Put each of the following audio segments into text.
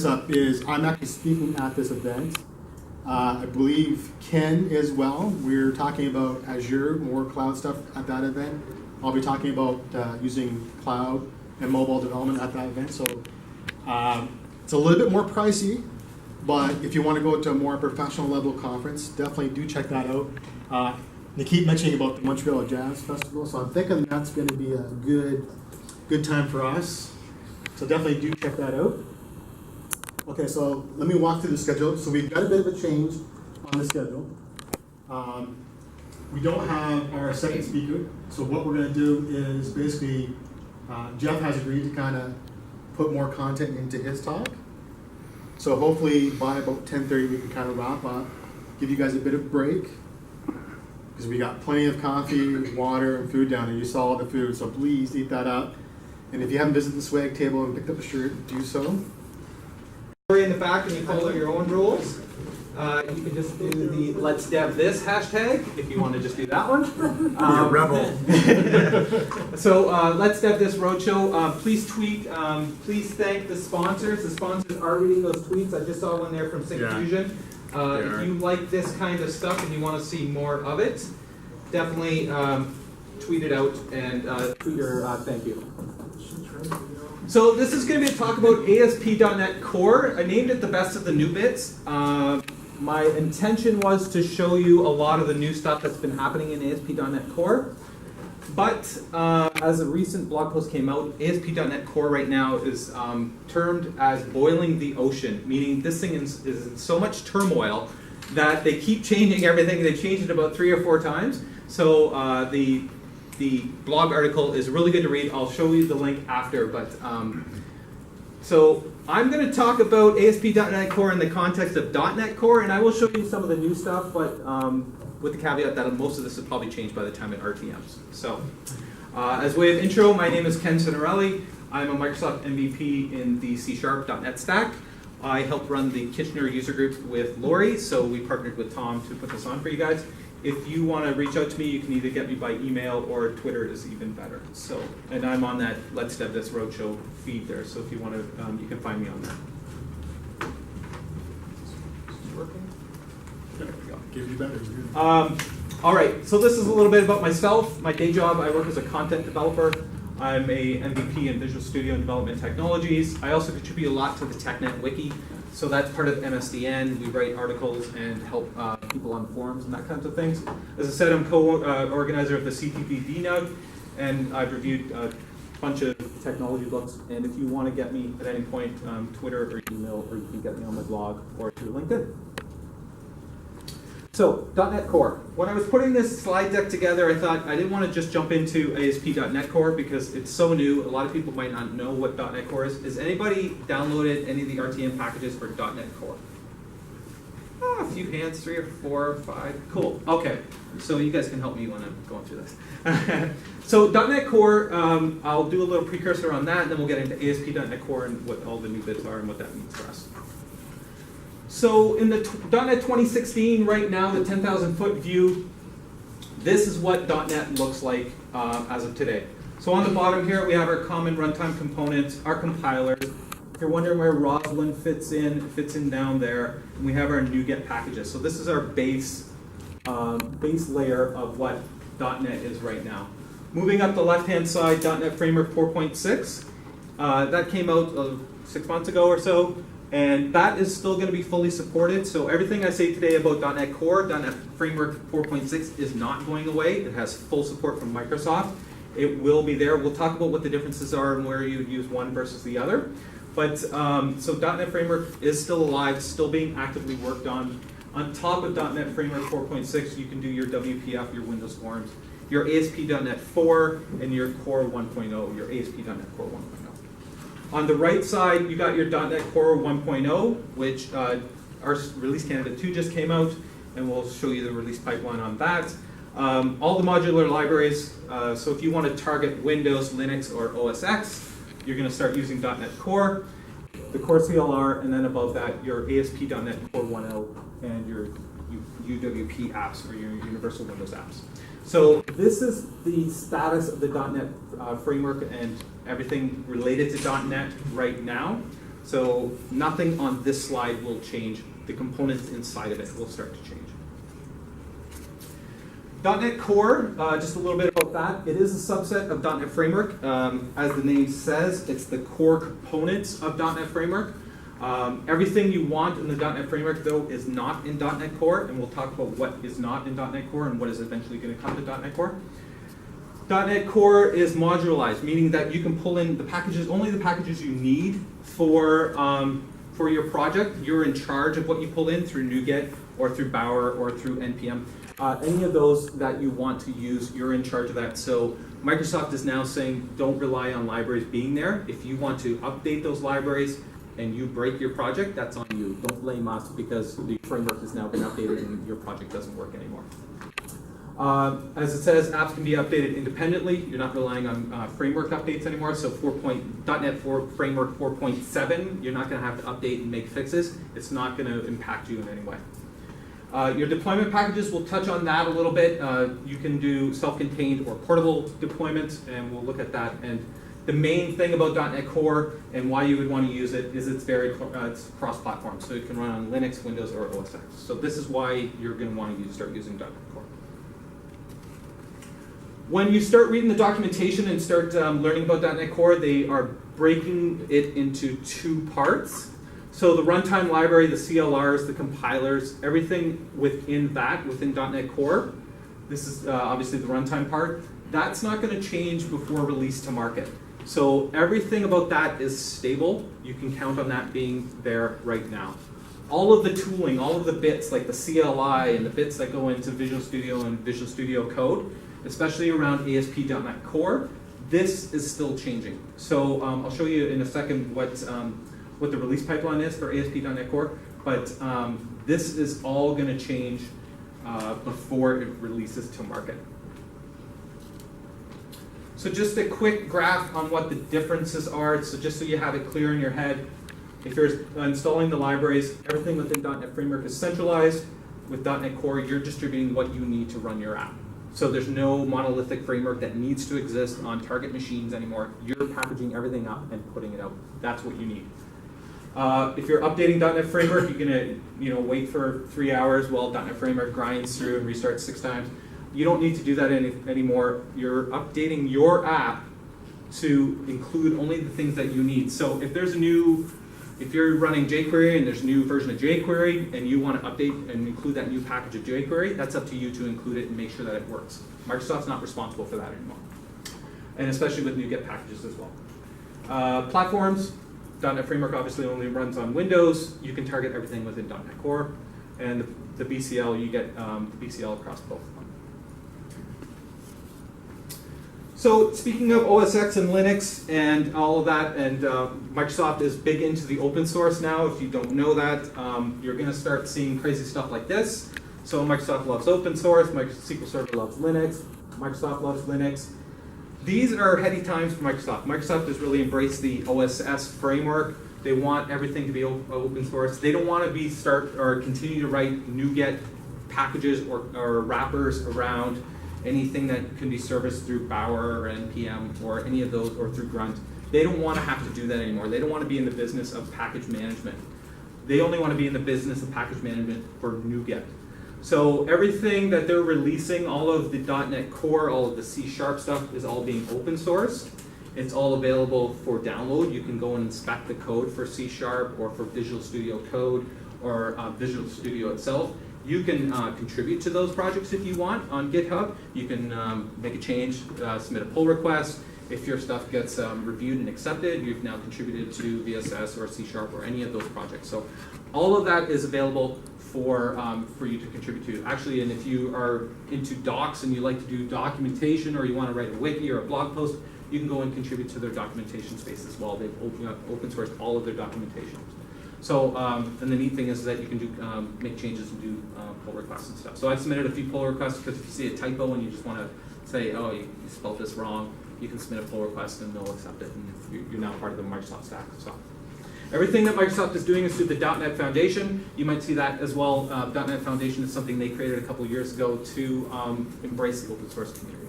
Up is I'm actually speaking at this event. I believe Ken as well. We're talking about Azure, more cloud stuff at that event. I'll be talking about using cloud and mobile development at that event. So it's a little bit more pricey, but if you want to go to a more professional level conference, definitely do check that out. They keep mentioning about the Montreal Jazz Festival, so I'm thinking that's going to be a good time for us. So definitely do check that out. Okay, so let me walk through the schedule. So we've got a bit of a change on the schedule. We don't have our second speaker. So what we're going to do is basically, Jeff has agreed to kind of put more content into his talk. So hopefully by about 10:30 we can kind of wrap up, give you guys a bit of break, because we got plenty of coffee, water, and food down there. You saw all the food, so please eat that up. And if you haven't visited the swag table and picked up a shirt, do so. In the back, and you follow your own rules. You can just do the "Let's Dev This" hashtag if you want to just do that one. You're a rebel. So "Let's Dev This" roadshow. Please tweet. Please thank the sponsors. The sponsors are reading those tweets. I just saw one there from Sync Fusion. If you like this kind of stuff and you want to see more of it, definitely tweet it out and tweet your thank you. So this is going to be a talk about ASP.NET Core. I named it the best of the new bits. My intention was to show you a lot of the new stuff that's been happening in ASP.NET Core. But as a recent blog post came out, ASP.NET Core right now is termed as boiling the ocean, meaning this thing is in so much turmoil that they keep changing everything. They changed it about 3 or 4 times. So the blog article is really good to read. I'll show you the link after. But so I'm going to talk about ASP.NET Core in the context of .NET Core, and I will show you some of the new stuff, but with the caveat that most of this will probably change by the time it RTMs. So as way of intro, my name is Ken Cinerelli. I'm a Microsoft MVP in the C#.NET stack. I helped run the Kitchener user group with Lori, so we partnered with Tom to put this on for you guys. If you want to reach out to me, you can either get me by email or Twitter is even better. So, and I'm on that Let's Dev This Roadshow feed there. So if you want to, you can find me on there. Is this working? There we go. Give you better. All right. So this is a little bit about myself. My day job, I work as a content developer. I'm a MVP in Visual Studio and Development Technologies. I also contribute a lot to the TechNet Wiki. So that's part of MSDN. We write articles and help people on forums and that kinds of things. As I said, I'm co-organizer of the CTP DNUG, and I've reviewed a bunch of technology books. And if you want to get me at any point, Twitter or email, or you can get me on my blog or through LinkedIn. So, .NET Core. When I was putting this slide deck together, I thought I didn't want to just jump into ASP.NET Core because it's so new. A lot of people might not know what .NET Core is. Has anybody downloaded any of the RTM packages for .NET Core? Oh, a few hands, 3 or 4 or 5. Cool. Okay. So you guys can help me when I'm going through this. So .NET Core, I'll do a little precursor on that, and then we'll get into ASP.NET Core and what all the new bits are and what that means for us. So in the .NET 2016, right now, the 10,000 foot view, this is what .NET looks like as of today. So on the bottom here, we have our common runtime components, our compilers. If you're wondering where Roslyn fits in, it fits in down there. And we have our NuGet packages. So this is our base layer of what .NET is right now. Moving up the left-hand side, .NET Framework 4.6. That came out 6 months ago or so. And that is still going to be fully supported. So everything I say today about .NET Core, .NET Framework 4.6 is not going away. It has full support from Microsoft. It will be there. We'll talk about what the differences are and where you use one versus the other. But so .NET Framework is still alive, still being actively worked on. On top of .NET Framework 4.6, you can do your WPF, your Windows Forms, your ASP.NET 4, and your Core 1.0, your ASP.NET Core 1.0. On the right side, you got your .NET Core 1.0, which our release candidate 2 just came out, and we'll show you the release pipeline on that. All the modular libraries, so if you want to target Windows, Linux, or OS X, you're going to start using .NET Core, the Core CLR, and then above that, your ASP.NET Core 1.0 and your UWP apps, or your Universal Windows apps. So this is the status of the .NET framework and everything related to .NET right now. So nothing on this slide will change. The components inside of it will start to change. .NET Core, just a little bit about that. It is a subset of .NET Framework. As the name says, it's the core components of .NET Framework. Everything you want in the .NET Framework, though, is not in .NET Core, and we'll talk about what is not in .NET Core and what is eventually going to come to .NET Core. .NET Core is modularized, meaning that you can pull in the packages, only the packages you need for your project. You're in charge of what you pull in through NuGet or through Bower or through NPM. Any of those that you want to use, you're in charge of that. So Microsoft is now saying don't rely on libraries being there. If you want to update those libraries and you break your project, that's on you. Don't blame us because the framework has now been updated and your project doesn't work anymore. As it says, apps can be updated independently. You're not relying on framework updates anymore. So .NET 4 Framework 4.7, you're not going to have to update and make fixes. It's not going to impact you in any way. Your deployment packages, we'll touch on that a little bit. You can do self-contained or portable deployments, and we'll look at that. And the main thing about .NET Core and why you would want to use it is it's it's cross-platform, so it can run on Linux, Windows, or OS X. So this is why you're going to want to start using .NET Core. When you start reading the documentation and start learning about .NET Core, they are breaking it into two parts. So the runtime library, the CLRs, the compilers, everything within that, within .NET Core, this is obviously the runtime part, that's not going to change before release to market. So everything about that is stable. You can count on that being there right now. All of the tooling, all of the bits like the CLI and the bits that go into Visual Studio and Visual Studio Code, especially around ASP.NET Core, this is still changing. So I'll show you in a second what the release pipeline is for ASP.NET Core, but this is all going to change before it releases to market. So just a quick graph on what the differences are, so just so you have it clear in your head. If you're installing the libraries, everything within .NET Framework is centralized. With .NET Core, you're distributing what you need to run your app. So there's no monolithic framework that needs to exist on target machines anymore. You're packaging everything up and putting it out. That's what you need. If you're updating .NET Framework, you're going to wait for 3 hours while .NET Framework grinds through and restarts 6 times. You don't need to do that anymore. You're updating your app to include only the things that you need. So if you're running jQuery and there's a new version of jQuery and you want to update and include that new package of jQuery, that's up to you to include it and make sure that it works. Microsoft's not responsible for that anymore. And especially with NuGet packages as well. Platforms, .NET Framework obviously only runs on Windows. You can target everything within .NET Core. And the BCL, you get the BCL across both. So speaking of OS X and Linux and all of that, and Microsoft is big into the open source now. If you don't know that, you're going to start seeing crazy stuff like this. So Microsoft loves open source, SQL Server loves Linux, Microsoft loves Linux. These are heady times for Microsoft. Microsoft has really embraced the OSS framework. They want everything to be open source. They don't want to continue to write NuGet packages or wrappers around anything that can be serviced through Bower or NPM or any of those, or through Grunt. They don't want to have to do that anymore. They don't want to be in the business of package management. They only want to be in the business of package management for NuGet. So everything that they're releasing, all of the .NET Core, all of the C# stuff is all being open sourced. It's all available for download. You can go and inspect the code for C# or for Visual Studio Code or Visual Studio itself. You can contribute to those projects if you want on GitHub. You can make a change, submit a pull request. If your stuff gets reviewed and accepted, you've now contributed to VSS or C# or any of those projects. So all of that is available for you to contribute to. Actually, and if you are into docs and you like to do documentation, or you want to write a wiki or a blog post, you can go and contribute to their documentation space as well. They've open sourced all of their documentation. So, and the neat thing is that you can do make changes and do pull requests and stuff. So I've submitted a few pull requests, because if you see a typo and you just want to say, oh, you spelled this wrong, you can submit a pull request and they'll accept it, and you're now part of the Microsoft stack. So everything that Microsoft is doing is through the .NET Foundation. You might see that as well. .NET Foundation is something they created a couple years ago to embrace the open source community.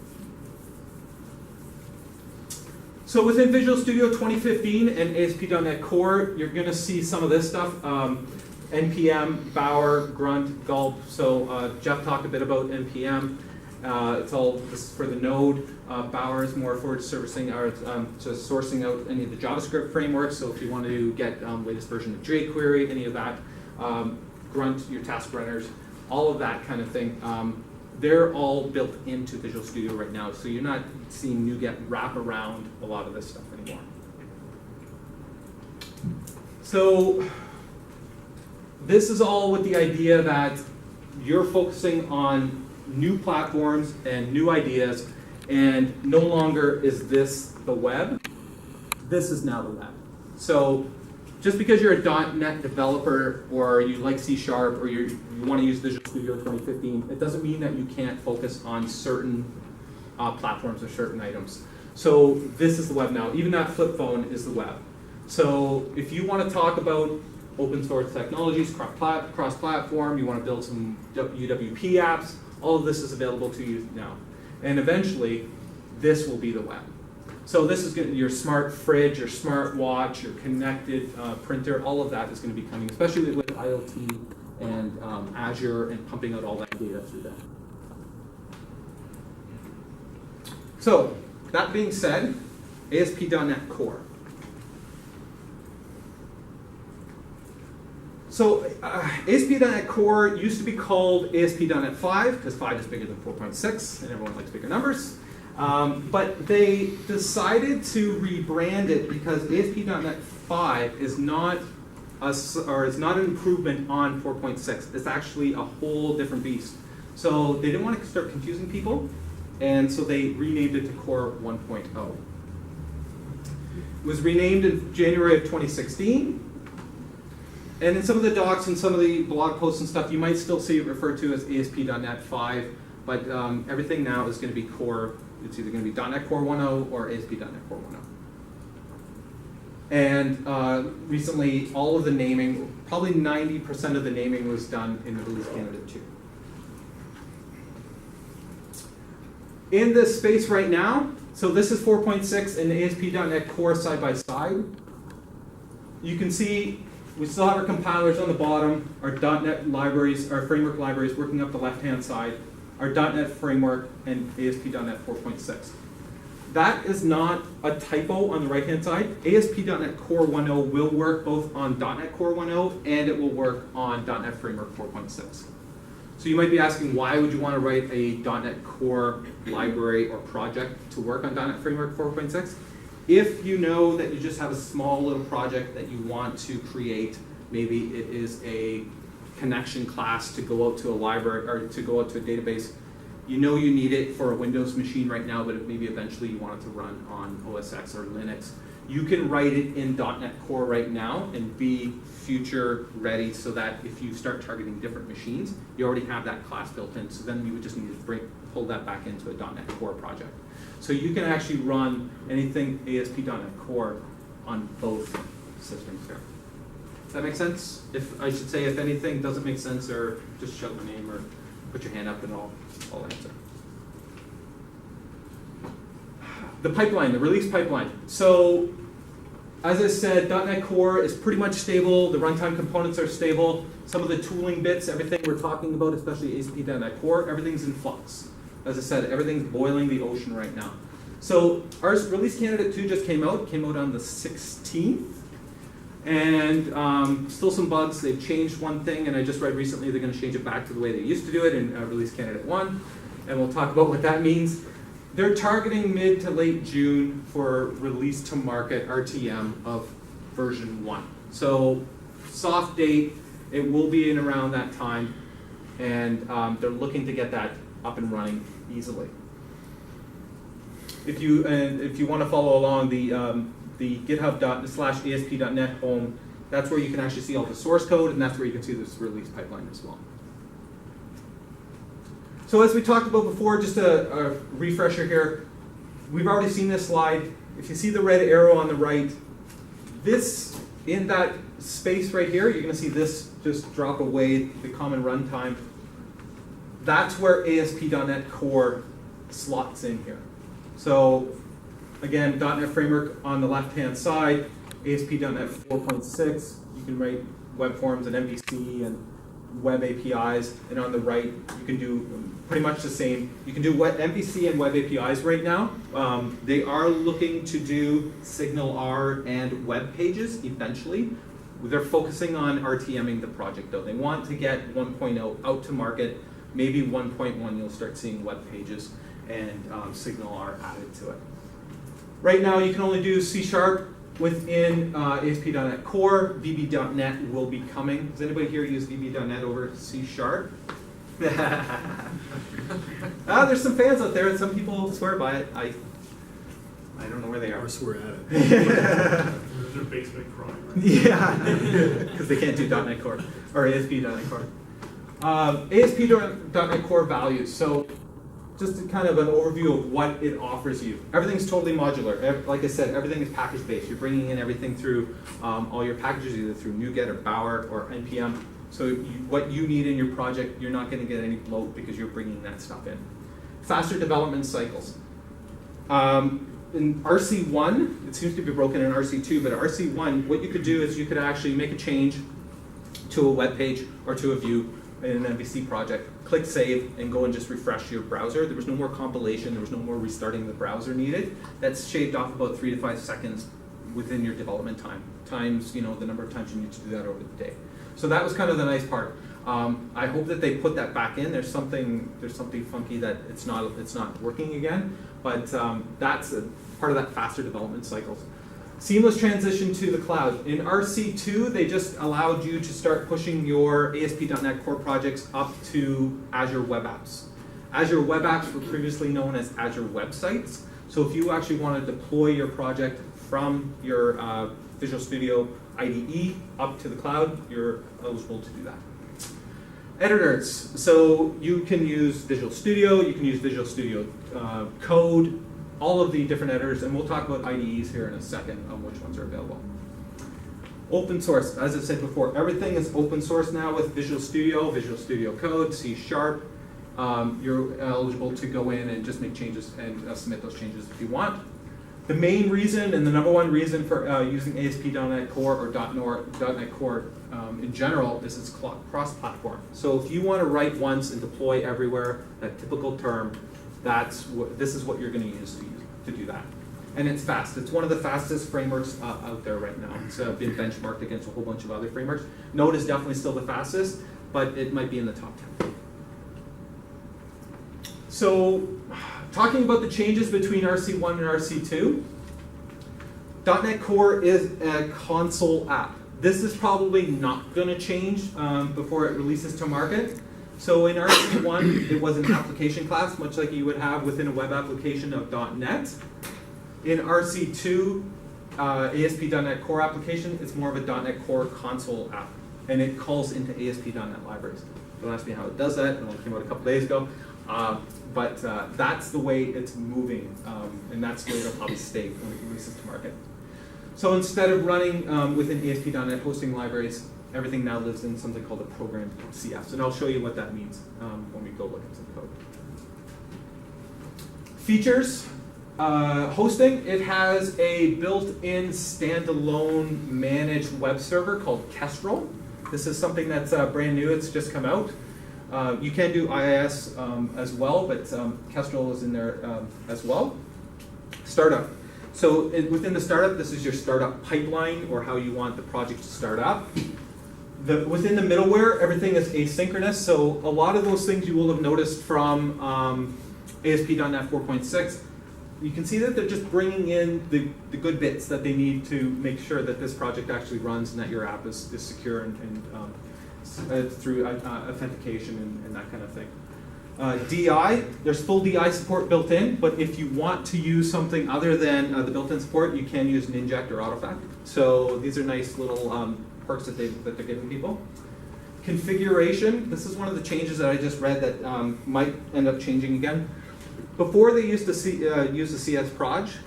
So within Visual Studio 2015 and ASP.NET Core, you're going to see some of this stuff. NPM, Bower, Grunt, Gulp. So Jeff talked a bit about NPM. It's all this for the node. Bower is more for servicing or just sourcing out any of the JavaScript frameworks. So if you want to get latest version of jQuery, any of that, Grunt, your task runners, all of that kind of thing. They're all built into Visual Studio right now, so you're not seeing NuGet wrap around a lot of this stuff anymore. So this is all with the idea that you're focusing on new platforms and new ideas, and no longer is this the web. This is now the web. So just because you're a .NET developer or you like C# or you want to use Visual Studio 2015, it doesn't mean that you can't focus on certain platforms or certain items. So this is the web now. Even that flip phone is the web. So if you want to talk about open source technologies, cross-platform, you want to build some UWP apps, all of this is available to you now. And eventually, this will be the web. So this is your smart fridge, your smart watch, your connected printer, all of that is going to be coming, especially with IoT and Azure and pumping out all that data through that. So that being said, ASP.NET Core. So ASP.NET Core used to be called ASP.NET 5 because 5 is bigger than 4.6 and everyone likes bigger numbers. But they decided to rebrand it because ASP.NET 5 is not an improvement on 4.6. It's actually a whole different beast. So they didn't want to start confusing people, and so they renamed it to Core 1.0. It was renamed in January of 2016. And in some of the docs and some of the blog posts and stuff, you might still see it referred to as ASP.NET 5, but everything now is going to be Core. It's either going to be .NET Core 1.0 or ASP.NET Core 1.0. And recently, all of the naming, probably 90% of the naming was done in the release candidate 2. In this space right now, so this is 4.6 and ASP.NET Core side by side. You can see we still have our compilers on the bottom, our .NET libraries, our framework libraries working up the left-hand side, our .NET framework, and ASP.NET 4.6. That is not a typo on the right-hand side. ASP.NET Core 1.0 will work both on .NET Core 1.0 and it will work on .NET Framework 4.6. So you might be asking, why would you want to write a .NET Core library or project to work on .NET Framework 4.6? If you know that you just have a small little project that you want to create, maybe it is a connection class to go out to a library or to go out to a database, you know you need it for a Windows machine right now, but if maybe eventually you want it to run on OS X or Linux, you can write it in .NET Core right now and be future ready so that if you start targeting different machines, you already have that class built in. So then you would just need to pull that back into a .NET Core project. So you can actually run anything ASP.NET Core on both systems here. Does that make sense? If I should say, if anything doesn't make sense, or just shout my name or put your hand up and I'll answer. The pipeline, the release pipeline. So as I said, .NET Core is pretty much stable. The runtime components are stable. Some of the tooling bits, everything we're talking about, especially ASP.NET Core, everything's in flux. As I said, everything's boiling the ocean right now. So our release candidate 2 just came out on the 16th. And still some bugs. They've changed one thing, and I just read recently they're going to change it back to the way they used to do it in release candidate 1. And we'll talk about what that means. They're targeting mid to late June for release to market RTM of version 1. So soft date, it will be in around that time. And they're looking to get that up and running easily. If you want to follow along, the github.com/asp.net home, that's where you can actually see all the source code, and that's where you can see this release pipeline as well. So as we talked about before, just a refresher here, we've already seen this slide. If you see the red arrow on the right, this, in that space right here, you're going to see this just drop away, the common runtime. That's where ASP.NET Core slots in here. So Again, .NET Framework on the left-hand side, ASP.NET 4.6, you can write web forms and MVC and web APIs, and on the right, you can do pretty much the same. You can do MVC and web APIs right now. They are looking to do SignalR and web pages eventually. They're focusing on RTMing the project though. They want to get 1.0 out to market. Maybe 1.1 you'll start seeing web pages and SignalR added to it. Right now you can only do C# within ASP.NET Core. VB.NET will be coming. Does anybody here use VB.NET over C#? There's some fans out there and some people swear by it. I don't know where they are. Or swear at it. Their basement crying. Yeah, because they can't do .NET Core or ASP.NET Core. ASP.NET Core values. So just kind of an overview of what it offers you. Everything's totally modular. Like I said, everything is package-based. You're bringing in everything through all your packages, either through NuGet or Bower or NPM. So what you need in your project, you're not going to get any bloat because you're bringing that stuff in. Faster development cycles. In RC1, it seems to be broken in RC2, but RC1, what you could do is you could actually make a change to a web page or to a view in an MVC project, click save, and go and just refresh your browser. There was no more compilation, there was no more restarting the browser needed. That's shaved off about 3 to 5 seconds within your development time, times the number of times you need to do that over the day. So that was kind of the nice part. I hope that they put that back in. There's something funky that it's not working again, but that's a part of that faster development cycles. Seamless transition to the cloud. In RC2, they just allowed you to start pushing your ASP.NET Core projects up to Azure Web Apps. Azure Web Apps were previously known as Azure Websites. So if you actually want to deploy your project from your Visual Studio IDE up to the cloud, you're eligible to do that. Editors. So you can use Visual Studio, you can use Visual Studio Code, all of the different editors, and we'll talk about IDEs here in a second on which ones are available. Open source, as I said before, everything is open source now with Visual Studio Code, C#. You're eligible to go in and just make changes and submit those changes if you want. The main reason and the number one reason for using ASP.NET Core or .NET Core in general is it's cross-platform. So if you want to write once and deploy everywhere, that typical term, this is what you're going to use to do that. And it's fast. It's one of the fastest frameworks out there right now. It's been benchmarked against a whole bunch of other frameworks. Node is definitely still the fastest, but it might be in the top 10. So, talking about the changes between RC1 and RC2, .NET Core is a console app. This is probably not going to change before it releases to market. So in RC1, it was an application class, much like you would have within a web application of .NET. In RC2, ASP.NET Core application, it's more of a .NET Core console app, and it calls into ASP.NET libraries. Don't ask me how it does that. It only came out a couple days ago. But that's the way it's moving, and that's the way it'll probably stay when it releases to market. So instead of running within ASP.NET hosting libraries, everything now lives in something called a programmed CFs, and I'll show you what that means when we go look at some code. Features, hosting, it has a built-in standalone managed web server called Kestrel. This is something that's brand new, it's just come out. You can do IIS as well, but Kestrel is in there as well. Startup. So within the startup, this is your startup pipeline or how you want the project to start up. Within the middleware, everything is asynchronous. So a lot of those things you will have noticed from ASP.NET 4.6. You can see that they're just bringing in the good bits that they need to make sure that this project actually runs and that your app is secure and through authentication and that kind of thing. DI, there's full DI support built in, but if you want to use something other than the built-in support, you can use Ninject or Autofact. So these are nice little perks that they're giving people. Configuration, this is one of the changes that I just read that might end up changing again. Before they used to use the CS proj,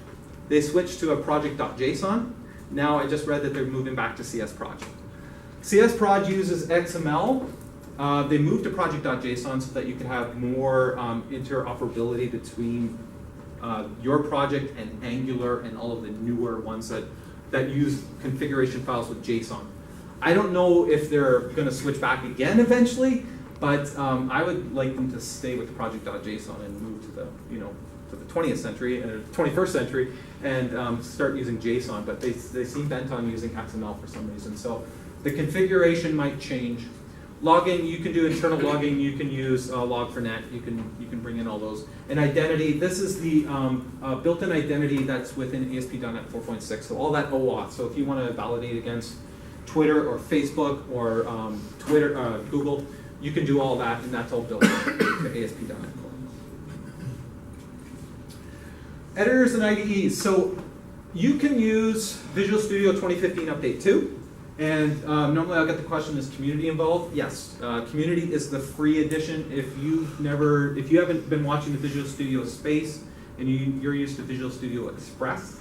they switched to a project.json. Now I just read that they're moving back to CS proj. CS proj uses XML. They moved to project.json so that you can have more interoperability between your project and Angular and all of the newer ones that use configuration files with JSON. I don't know if they're going to switch back again eventually, but I would like them to stay with project.json and move to the, to the 20th century or 21st century and start using JSON. But they seem bent on using XML for some reason. So the configuration might change. Logging, you can do internal logging. You can use Log4Net. You can bring in all those. And identity, this is the built-in identity that's within ASP.NET 4.6. So all that OAuth. So if you want to validate against Twitter or Facebook or Google, you can do all that, and that's all built into ASP.NET Core. Editors and IDEs. So you can use Visual Studio 2015 Update 2. And normally I'll get the question, is community involved? Yes, community is the free edition. If you haven't been watching the Visual Studio space and you're used to Visual Studio Express,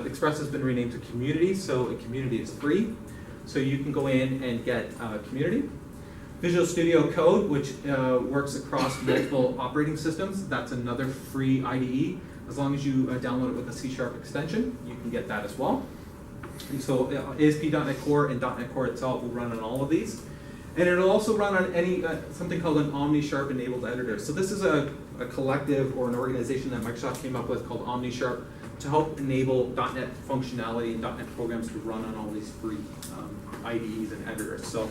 Express has been renamed to Community, so a community is free. So you can go in and get Community. Visual Studio Code, which works across multiple operating systems, that's another free IDE. As long as you download it with a C# extension, you can get that as well. And so ASP.NET Core and .NET Core itself will run on all of these. And it'll also run on any something called an Omni Sharp enabled editor. So this is a collective or an organization that Microsoft came up with called Omni Sharp to help enable .NET functionality and .NET programs to run on all these free IDEs and editors. So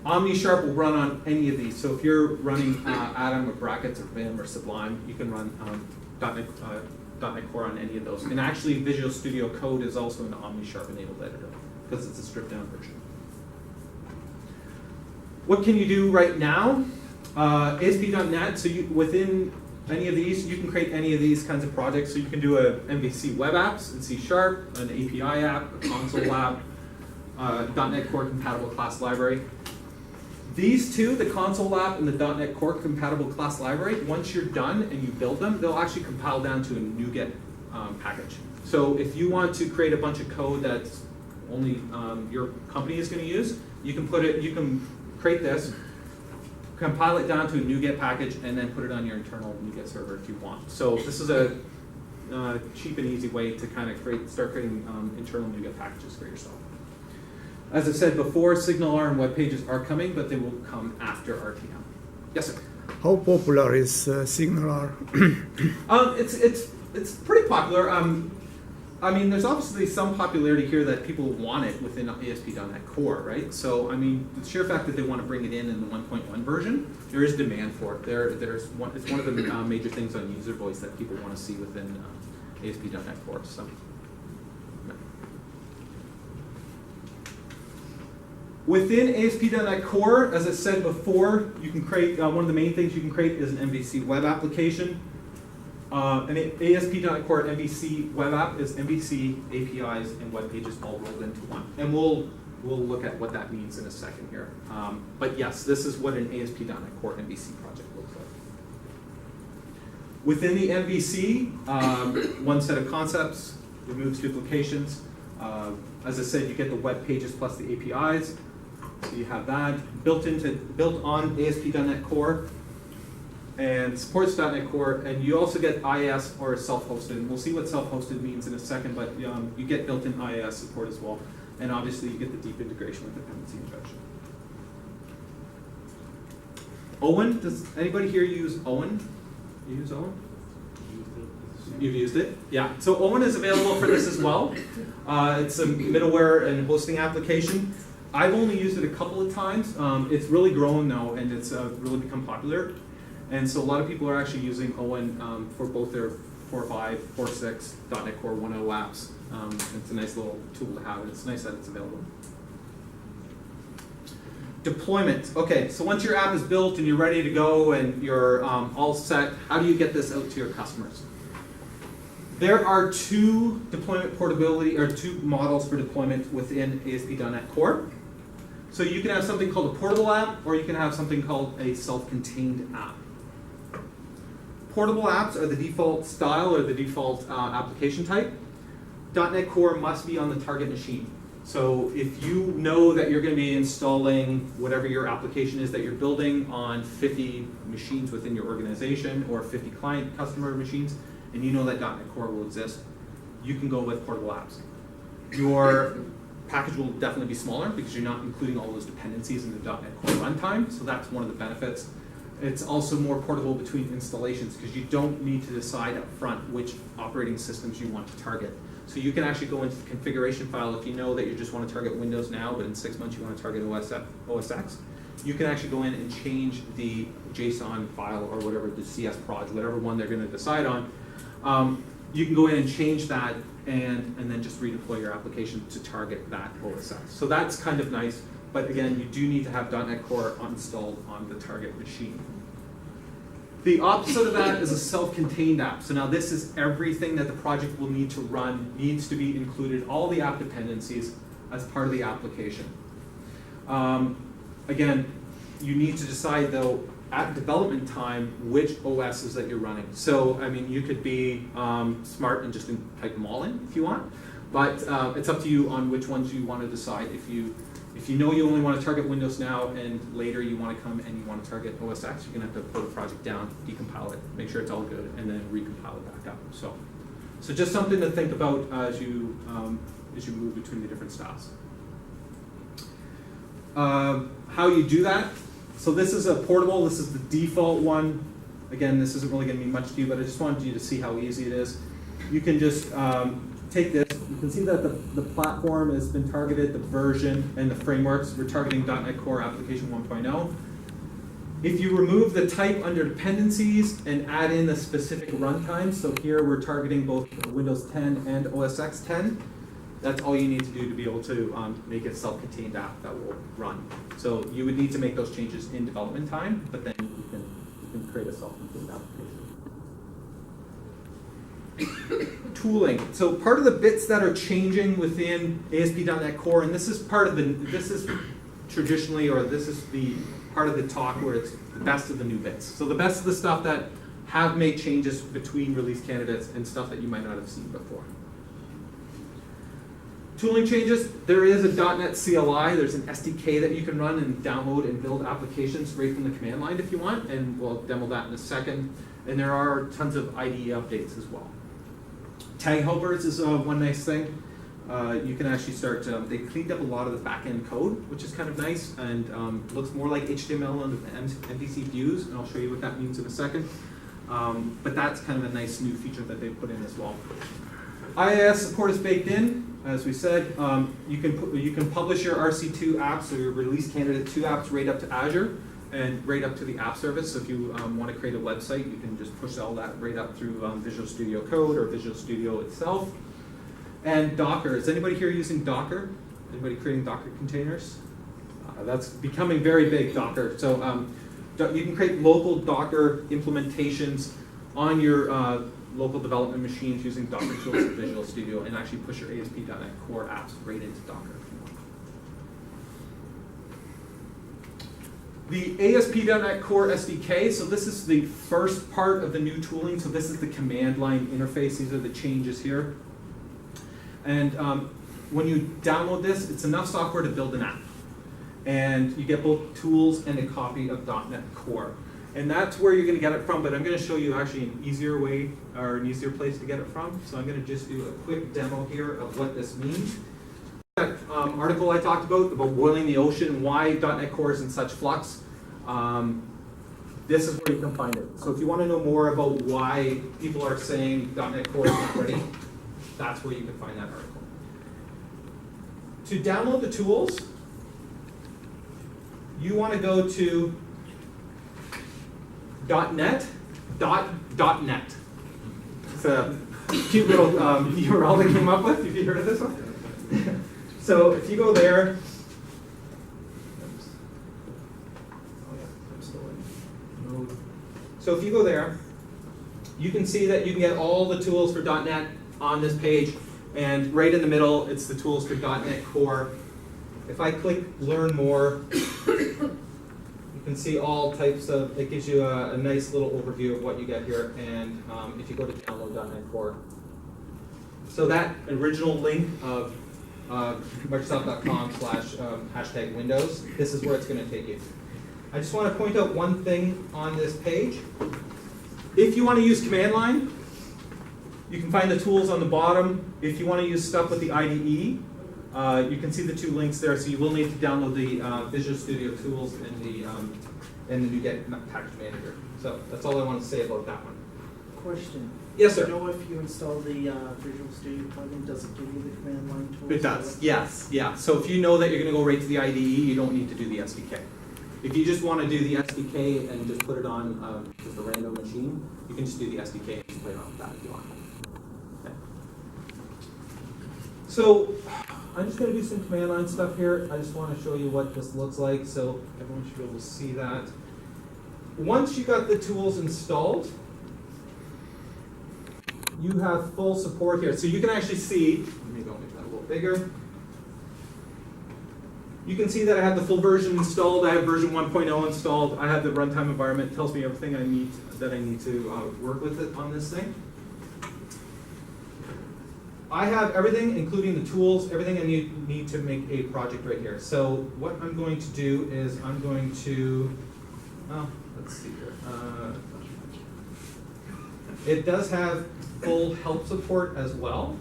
Omni Sharp will run on any of these. So if you're running Atom or Brackets or Vim or Sublime, you can run .NET Core on any of those. And actually Visual Studio Code is also an Omni Sharp enabled editor because it's a stripped down version. What can you do right now? ASP.NET, so within any of these, you can create any of these kinds of projects. So you can do a MVC web apps in C#, an API app, a console app, .NET Core compatible class library. These two, the console app and the .NET Core compatible class library, once you're done and you build them, they'll actually compile down to a NuGet package. So if you want to create a bunch of code that's only your company is going to use, you can create this, compile it down to a NuGet package, and then put it on your internal NuGet server if you want. So this is a cheap and easy way to kind of start creating internal NuGet packages for yourself. As I said before, SignalR and web pages are coming, but they will come after RTM. Yes, sir? How popular is SignalR? It's pretty popular. I mean, there's obviously some popularity here that people want it within ASP.NET Core, right? So, I mean, the sheer fact that they want to bring it in the 1.1 version, there is demand for it. It's one of the major things on user voice that people want to see within ASP.NET Core. So. Within ASP.NET Core, as I said before, you can create, one of the main things you can create is an MVC web application. An ASP.NET Core MVC web app is MVC, APIs, and web pages all rolled into one. And we'll look at what that means in a second here. But yes, this is what an ASP.NET Core MVC project looks like. Within the MVC, one set of concepts, removes duplications. As I said, you get the web pages plus the APIs. So you have that built on ASP.NET Core and supports .NET Core, and you also get IIS or self-hosted. And we'll see what self-hosted means in a second, but you get built-in IIS support as well. And obviously you get the deep integration with dependency injection. Owen, does anybody here use Owen? You use Owen? You've used it? Yeah. So Owen is available for this as well. It's a middleware and hosting application. I've only used it a couple of times. It's really grown now, and it's really become popular. And so a lot of people are actually using Owen for both their 4.5, 4.6, .NET Core 1.0 apps. It's a nice little tool to have, and it's nice that it's available. Deployment. Okay, so once your app is built and you're ready to go and you're all set, how do you get this out to your customers? There are two deployment portability, or two models for deployment within ASP.NET Core. So you can have something called a portable app, or you can have something called a self-contained app. Portable apps are the default style or the default application type. .NET Core must be on the target machine. So if you know that you're going to be installing whatever your application is that you're building on 50 machines within your organization or 50 client customer machines, and you know that .NET Core will exist, you can go with portable apps. Your package will definitely be smaller because you're not including all those dependencies in the .NET Core runtime, so that's one of the benefits. It's also more portable between installations because you don't need to decide up front which operating systems you want to target. So you can actually go into the configuration file if you know that you just want to target Windows now, but in 6 months you want to target OS X. You can actually go in and change the JSON file or whatever, the CS proj, whatever one they're going to decide on. You can go in and change that and then just redeploy your application to target that OS X. So that's kind of nice, but again, you do need to have .NET Core installed on the target machine. The opposite of that is a self-contained app. So now this is everything that the project will need to run, needs to be included, all the app dependencies as part of the application. Again, you need to decide though, at development time, which OSs that you're running. So, I mean, you could be smart and just type them all in if you want, but it's up to you on which ones you want to decide. If you know you only want to target Windows now and later you want to come and you want to target OS X, you're going to have to pull the project down, decompile it, make sure it's all good, and then recompile it back up. So just something to think about as you move between the different styles. How you do that? So this is a portable, this is the default one. Again, this isn't really going to mean much to you, but I just wanted you to see how easy it is. You can just take this. You can see that the platform has been targeted, the version and the frameworks. We're targeting .NET Core Application 1.0. If you remove the type under dependencies and add in the specific runtime, so here we're targeting both Windows 10 and OS X 10, that's all you need to do to be able to make a self-contained app that will run. So you would need to make those changes in development time, but then you can create a self-contained application. Tooling. So part of the bits that are changing within ASP.NET Core, and this is part of this is traditionally, or this is the part of the talk where it's the best of the new bits. So the best of the stuff that have made changes between release candidates and stuff that you might not have seen before. Tooling changes, there is a .NET CLI, there's an SDK that you can run and download and build applications right from the command line if you want, and we'll demo that in a second. And there are tons of IDE updates as well. Tag helpers is one nice thing. You can actually start, they cleaned up a lot of the back-end code, which is kind of nice, and looks more like HTML and MVC views, and I'll show you what that means in a second. But that's kind of a nice new feature that they put in as well. IIS support is baked in. As we said, you can publish your RC2 apps, so your release candidate 2 apps right up to Azure and right up to the app service. So if you want to create a website, you can just push all that right up through Visual Studio Code or Visual Studio itself. And Docker. Is anybody here using Docker? Anybody creating Docker containers? That's becoming very big, Docker. So you can create local Docker implementations on your local development machines using Docker tools in Visual Studio and actually push your ASP.NET Core apps right into Docker if you want. The ASP.NET Core SDK, so this is the first part of the new tooling. So this is the command line interface. These are the changes here. And when you download this, it's enough software to build an app. And you get both tools and a copy of .NET Core. And that's where you're going to get it from, but I'm going to show you actually an easier way, or an easier place to get it from. So I'm going to just do a quick demo here of what this means. That article I talked about boiling the ocean, why .NET Core is in such flux, this is where you can find it. So if you want to know more about why people are saying .NET Core is not ready, that's where you can find that article. To download the tools, you want to go to .net. It's a cute little URL they came up with. Have you heard of this one? So if you go there, so if you go there, you can see that you can get all the tools for .NET on this page, and right in the middle, it's the tools for .NET Core. If I click Learn More, you can see all types of, it gives you a nice little overview of what you get here, and if you go to download .NET Core. So that original link of Microsoft.com/#Windows, this is where it's going to take you. I just want to point out one thing on this page. If you want to use command line, You can find the tools on the bottom. If you want to use stuff with the IDE, you can see the 2 links there. So you will need to download the Visual Studio tools and the NuGet package manager. So that's all I want to say about that one. Question. Yes, sir. Do you know if you install the Visual Studio plugin, does it give you the command line tools? It does, yes, yeah. So if you know that you're going to go right to the IDE, you don't need to do the SDK. If you just want to do the SDK and just put it on just a random machine, you can just do the SDK and just play around with that if you want. Okay. So I'm just going to do some command line stuff here. I just want to show you what this looks like so everyone should be able to see that. Once you got the tools installed, you have full support here. So you can actually see, let me go make that a little bigger. You can see that I have the full version installed. I have version 1.0 installed. I have the runtime environment. It tells me everything I need to work with it on this thing. I have everything, including the tools, everything I need to make a project right here. So what I'm going to do is I'm going to, let's see here. It does have full help support as well.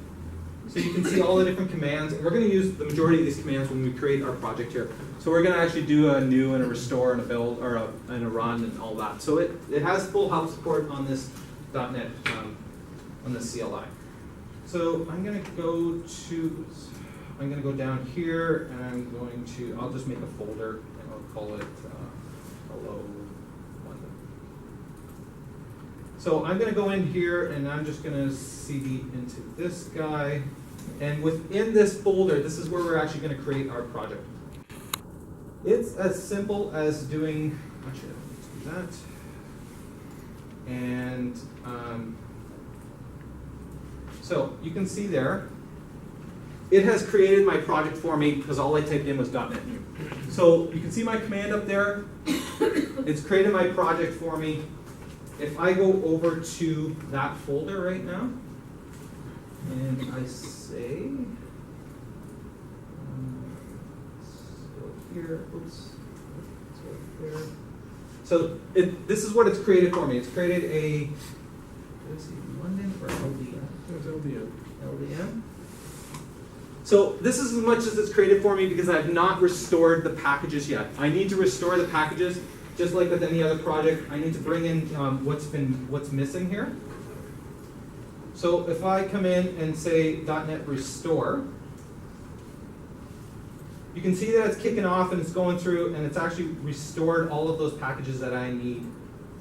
So you can see all the different commands. We're going to use the majority of these commands when we create our project here. So we're going to actually do a new and a restore and a build or a run and all that. So it has full help support on this .NET, on the CLI. So I'm going to go down here and I'll just make a folder and I'll call it hello London. So I'm going to go in here and I'm just going to CD into this guy. And within this folder, this is where we're actually going to create our project. It's as simple as doing, actually, let's do that. And so you can see there, it has created my project for me because all I typed in was .NET New. So you can see my command up there. It's created my project for me. If I go over to that folder right now, and I say, let's go here, oops, let's go there. So this is what it's created for me. It's created a, let's see, London or LDN? It's LDN. LDN. So this is as much as it's created for me because I've not restored the packages yet. I need to restore the packages. Just like with any other project, I need to bring in what's missing here. So if I come in and say .NET Restore, you can see that it's kicking off and it's going through and it's actually restored all of those packages that I need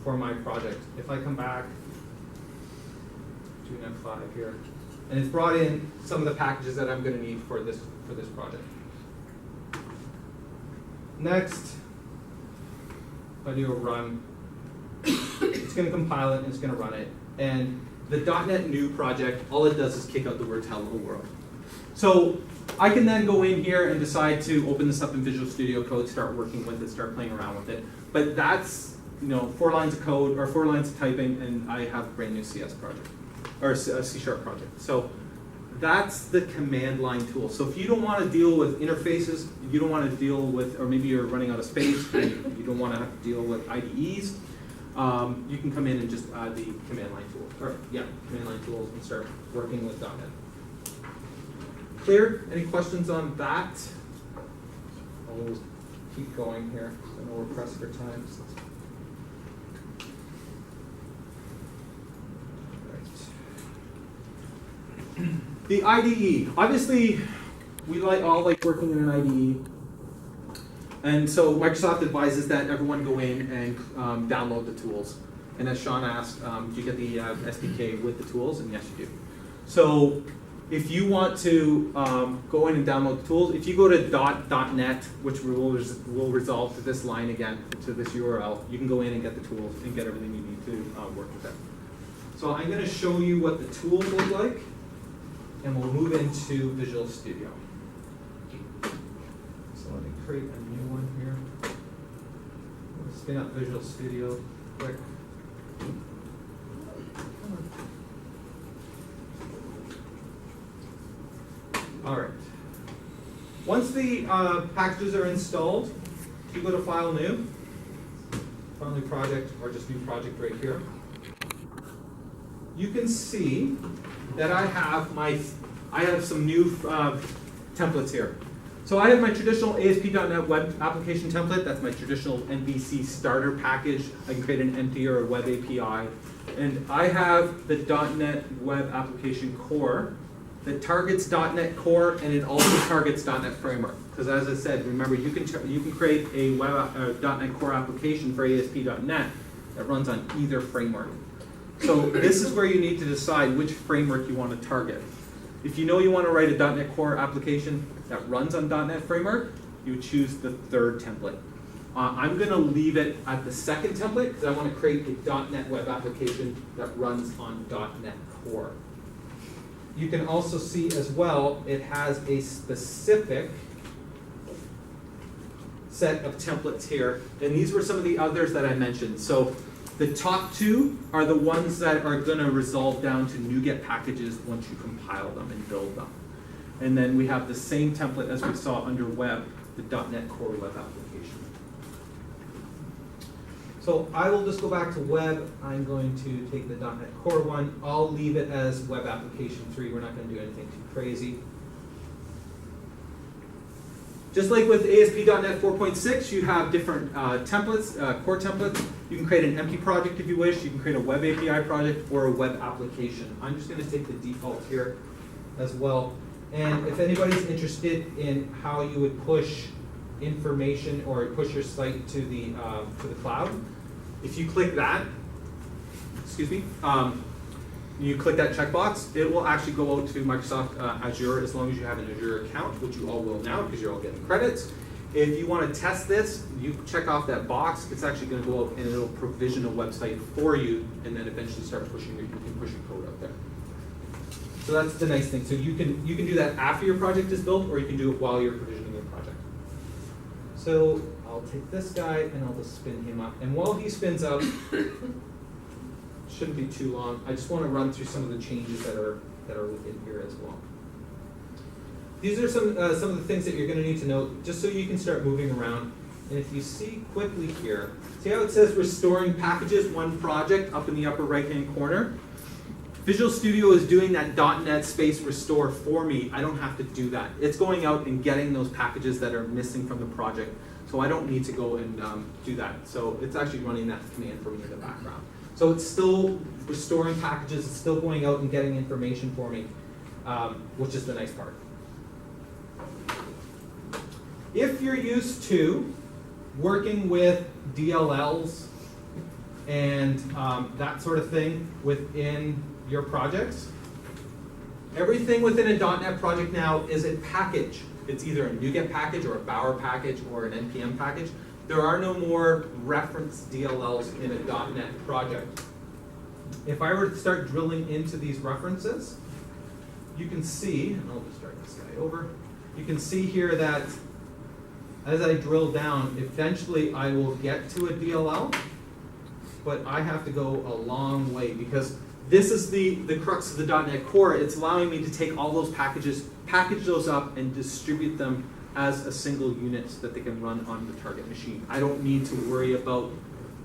for my project. If I come back to .NET 5 here, and it's brought in some of the packages that I'm going to need for this project. Next, if I do a run, it's going to compile it and it's going to run it. And the .NET New project, all it does is kick out the words hello world. So I can then go in here and decide to open this up in Visual Studio Code, start working with it, start playing around with it. But that's 4 lines of code or 4 lines of typing, and I have a brand new CS project or a C# project. So that's the command line tool. So if you don't want to deal with interfaces, you don't want to deal with, or maybe you're running out of space, and you don't want to have to deal with IDEs, you can come in and just add the command line tool, command line tools and start working with .NET. Clear? Any questions on that? I'll keep going here. I know we're pressed for time. The IDE. Obviously, we all like working in an IDE. And so Microsoft advises that everyone go in and download the tools. And as Sean asked, do you get the SDK with the tools? And yes, you do. So if you want to go in and download the tools, if you go to .NET, which will resolve to this line again, to this URL, you can go in and get the tools and get everything you need to work with it. So I'm going to show you what the tools look like, and we'll move into Visual Studio. So let me create a new one here. I'm going to spin up Visual Studio quick. All right. Once the packages are installed, you go to File New Project, or just New Project right here. you can see that I have some new templates here. So I have my traditional ASP.NET Web application template. That's my traditional MVC starter package. I can create an empty or a web API. And I have the .NET Web Application Core that targets .NET Core, and it also targets .NET Framework. Because as I said, remember, you can create a .NET Core application for ASP.NET that runs on either framework. So this is where you need to decide which framework you want to target. If you know you want to write a .NET Core application that runs on .NET Framework, you would choose the third template. I'm going to leave it at the second template because I want to create a .NET Web application that runs on .NET Core. You can also see as well, it has a specific set of templates here, and these were some of the others that I mentioned. So the top two are the ones that are going to resolve down to NuGet packages once you compile them and build them. And then we have the same template as we saw under web, the .NET Core web application. So I will just go back to web. I'm going to take the .NET Core one. I'll leave it as web application 3. We're not going to do anything too crazy. Just like with ASP.NET 4.6, you have different templates, core templates. You can create an empty project if you wish. You can create a web API project or a web application. I'm just going to take the default here as well. And if anybody's interested in how you would push information or push your site to the cloud, if you click that, you click that checkbox, it will actually go out to Microsoft Azure as long as you have an Azure account, which you all will now because you're all getting credits. If you want to test this, you check off that box. It's actually going to go out and it'll provision a website for you, and then eventually start pushing your code out there. So that's the nice thing. So you can do that after your project is built, or you can do it while you're provisioning your project. So I'll take this guy and I'll just spin him up. And while he spins up, shouldn't be too long. I just want to run through some of the changes that are within here as well. These are some of the things that you're going to need to know just so you can start moving around. And if you see quickly here, see how it says restoring packages, one project up in the upper right-hand corner? Visual Studio is doing that .NET space restore for me. I don't have to do that. It's going out and getting those packages that are missing from the project. So I don't need to go and do that. So it's actually running that command for me in the background. So it's still restoring packages. It's still going out and getting information for me, which is the nice part. If you're used to working with DLLs and that sort of thing within your projects, everything within a .NET project now is a package. It's either a NuGet package or a Bower package or an NPM package. There are no more reference DLLs in a .NET project. If I were to start drilling into these references, you can see, and I'll just drag this guy over, you can see here that as I drill down, eventually I will get to a DLL, but I have to go a long way because this is the crux of the .NET Core. It's allowing me to take all those packages, package those up, and distribute them as a single unit so that they can run on the target machine. I don't need to worry about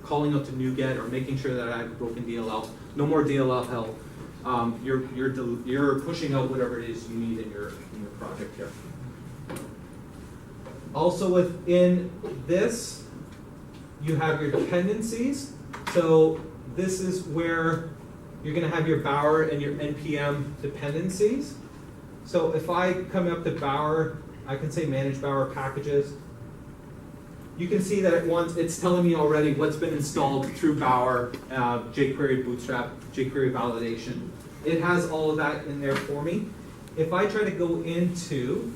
calling out to NuGet or making sure that I have a broken DLL. No more DLL hell. You're pushing out whatever it is you need in your project here. Also within this, you have your dependencies. So this is where you're going to have your Bower and your NPM dependencies. So if I come up to Bower, I can say manage Bower packages. You can see that at once it's telling me already what's been installed through Bower, jQuery Bootstrap, jQuery validation. It has all of that in there for me. If I try to go into,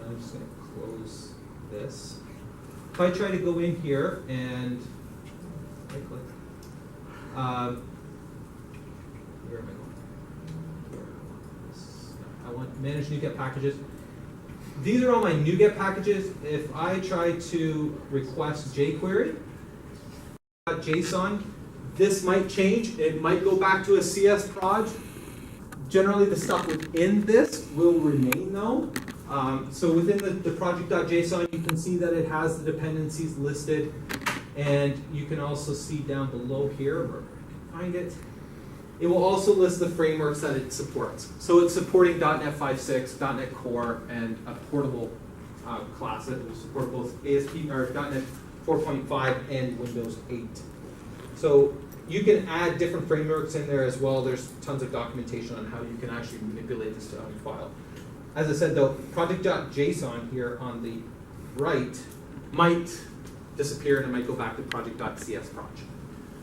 I'm just going to close this. If I try to go in here and right click, where am I going? I want manage NuGet packages. These are all my NuGet packages. If I try to request jQuery, JSON, this might change. It might go back to a CS proj. Generally, the stuff within this will remain though. So within the project.json, you can see that it has the dependencies listed. And you can also see down below here, where I can find it, It will also list the frameworks that it supports. So it's supporting .NET 5.6, .NET Core, and a portable class that will support both ASP or .NET 4.5 and Windows 8. So you can add different frameworks in there as well. There's tons of documentation on how you can actually manipulate this file. As I said though, project.json here on the right might disappear and it might go back to project.cs project.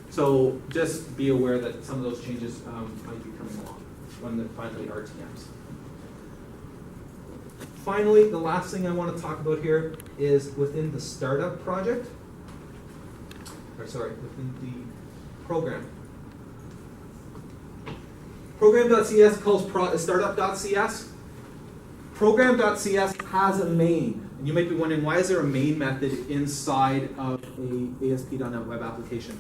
So just be aware that some of those changes might be coming along when the finally RTMs. Finally, the last thing I want to talk about here is within the startup project, or sorry, within the program. Program.cs calls startup.cs. Program.cs has a main. And you might be wondering, why is there a main method inside of a ASP.NET web application?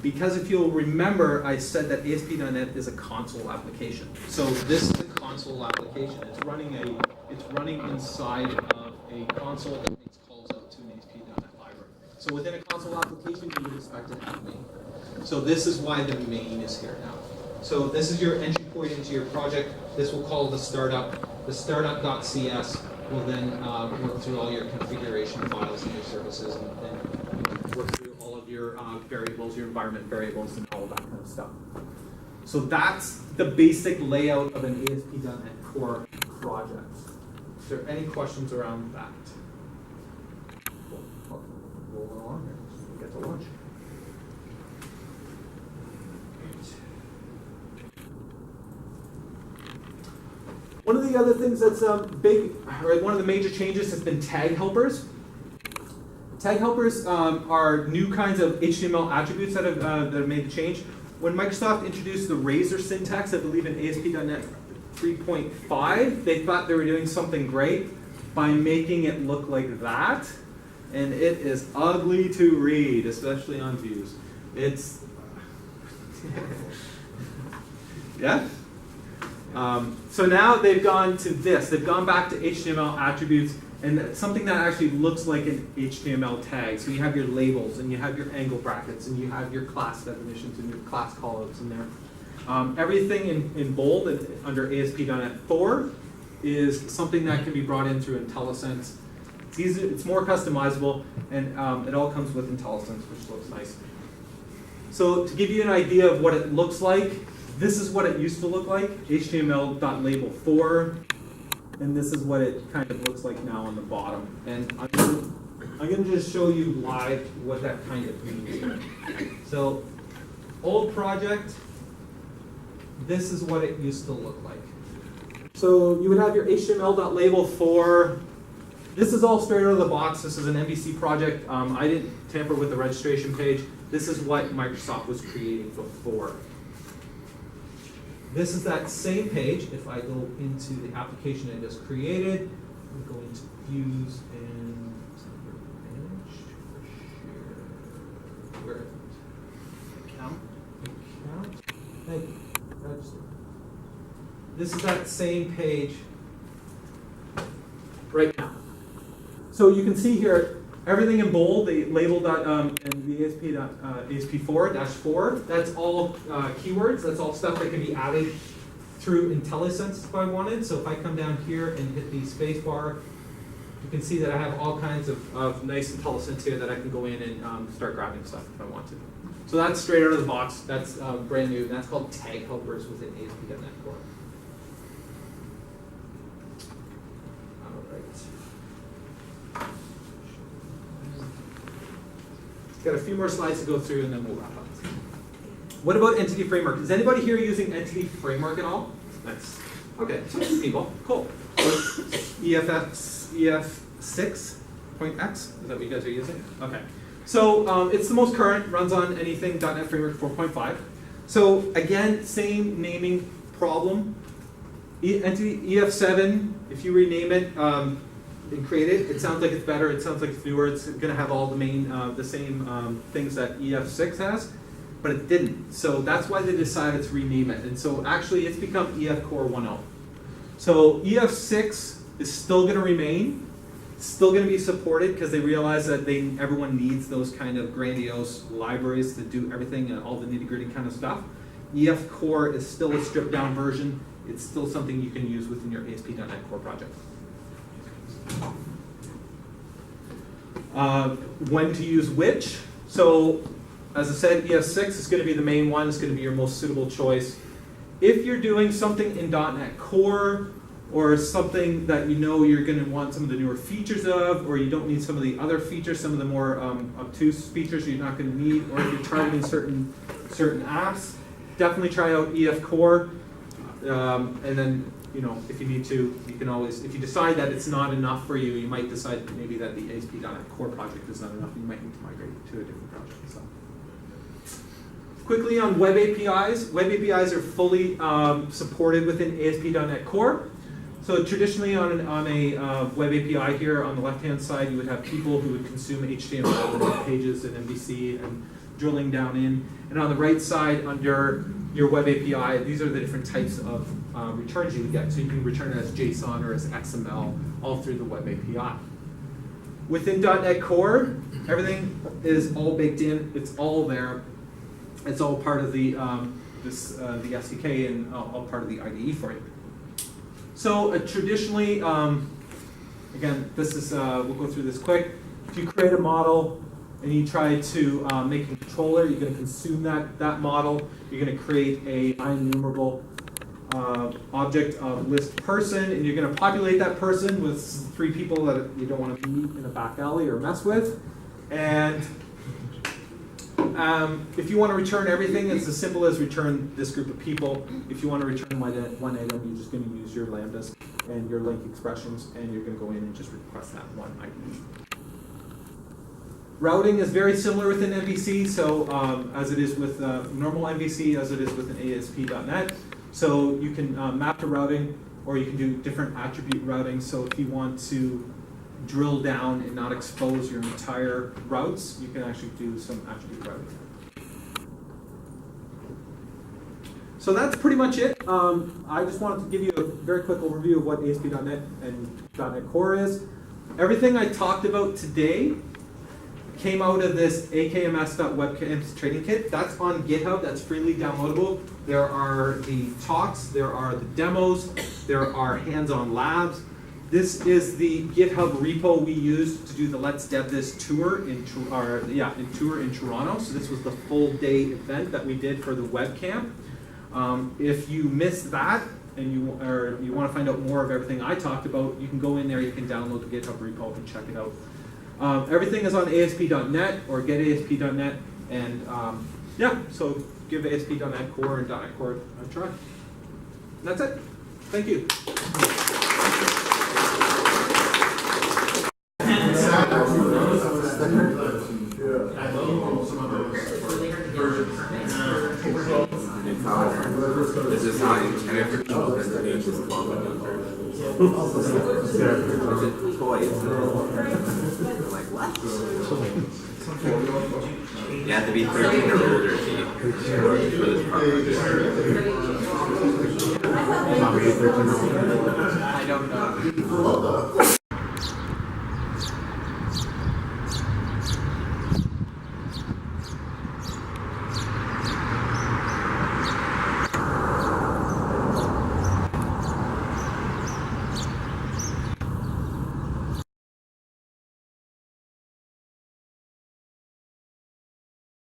Because if you'll remember, I said that ASP.NET is a console application. So this is a console application. It's running inside of a console that makes calls out to an ASP.NET library. So within a console application, you would expect to have main. So this is why the main is here now. So this is your entry point into your project. This will call the startup. The startup.cs will then work through all your configuration files and your services and work through all of your variables, your environment variables, and all of that kind of stuff. So that's the basic layout of an ASP.NET Core project. Is there any questions around that? We'll roll along here. We'll get to lunch. One of the other things that's big, or one of the major changes has been tag helpers. Tag helpers are new kinds of HTML attributes that have made the change. When Microsoft introduced the Razor syntax, I believe in ASP.NET 3.5, they thought they were doing something great by making it look like that. And it is ugly to read, especially on views. It's, yeah? So now they've gone to this. They've gone back to HTML attributes and something that actually looks like an HTML tag. So you have your labels and you have your angle brackets and you have your class definitions and your class callouts in there. Everything in bold and under ASP.NET 4 is something that can be brought in through IntelliSense. It's easy, it's more customizable, and it all comes with IntelliSense, which looks nice. So to give you an idea of what it looks like, this is what it used to look like, HTML.label 4, and this is what it kind of looks like now on the bottom. And I'm going to just show you live what that kind of means. So, old project, this is what it used to look like. So you would have your HTML.label 4. This is all straight out of the box. This is an MVC project. I didn't tamper with the registration page. This is what Microsoft was creating before. This is that same page. If I go into the application I just created, we go into views and image, share, where? Account. Thank you. Register. This is that same page right now. So you can see here everything in bold, the label and the ASP4-4, that's all keywords, that's all stuff that can be added through IntelliSense if I wanted. So if I come down here and hit the space bar, you can see that I have all kinds of nice IntelliSense here that I can go in and start grabbing stuff if I want to. So that's straight out of the box, that's brand new, and that's called tag helpers within ASP.NET Core. Got a few more slides to go through and then we'll wrap up. What about Entity Framework? Is anybody here using Entity Framework at all? Nice. Okay, so people, cool. EF6.x, is that what you guys are using? Okay. So it's the most current, runs on anything .NET Framework 4.5. So again, same naming problem. Entity EF7, if you rename it, and create it, it sounds like it's better, it sounds like it's newer, it's going to have all the same things that EF6 has, but it didn't. So that's why they decided to rename it. And so actually it's become EF Core 1.0. So EF6 is still going to remain, still going to be supported because they realize that everyone needs those kind of grandiose libraries to do everything and all the nitty-gritty kind of stuff. EF Core is still a stripped down version. It's still something you can use within your ASP.NET Core project. When to use which? So, as I said, ES6 is going to be the main one. It's going to be your most suitable choice. If you're doing something in .NET Core, or something that you know you're going to want some of the newer features of, or you don't need some of the other features, some of the more obtuse features you're not going to need, or if you're targeting certain apps, definitely try out EF Core. And then, you know, if you need to, you can always, if you decide that it's not enough for you, you might decide maybe that the ASP.NET Core project is not enough, and you might need to migrate to a different project. So. Quickly on web APIs. Web APIs are fully supported within ASP.NET Core. So traditionally on a web API here on the left-hand side, you would have people who would consume HTML and web pages and MVC and drilling down in. And on the right side under your web API, these are the different types of returns you would get. So you can return it as JSON or as XML all through the web API. Within .NET Core, everything is all baked in. It's all there. It's all part of the SDK and all part of the IDE for you. So traditionally, again, this is we'll go through this quick. If you create a model and you try to make a controller, you're going to consume that model. You're going to create a enumerable object of list person, and you're going to populate that person with 3 people that you don't want to meet in a back alley or mess with. And if you want to return everything, it's as simple as return this group of people. If you want to return one item, you're just going to use your lambdas and your link expressions, and you're going to go in and just request that one item. Routing is very similar within MVC, so as it is with normal MVC, as it is within ASP.NET. So you can map to routing, or you can do different attribute routing. So if you want to drill down and not expose your entire routes, you can actually do some attribute routing. So that's pretty much it. I just wanted to give you a very quick overview of what ASP.NET and .NET Core is. Everything I talked about today came out of this akms.webcams training kit. That's on GitHub. That's freely downloadable. There are the talks. There are the demos. There are hands-on labs. This is the GitHub repo we used to do the Let's Dev This tour in Toronto. So this was the full day event that we did for the webcam. If you missed that and you want to find out more of everything I talked about, you can go in there. You can download the GitHub repo and check it out. Everything is on ASP.NET or getasp.net, and yeah, so give ASP.NET Core and .NET Core a try. That's it. Thank you. This is how you can ever toys. Like what? You have to be 13 or older to for this project. I don't know.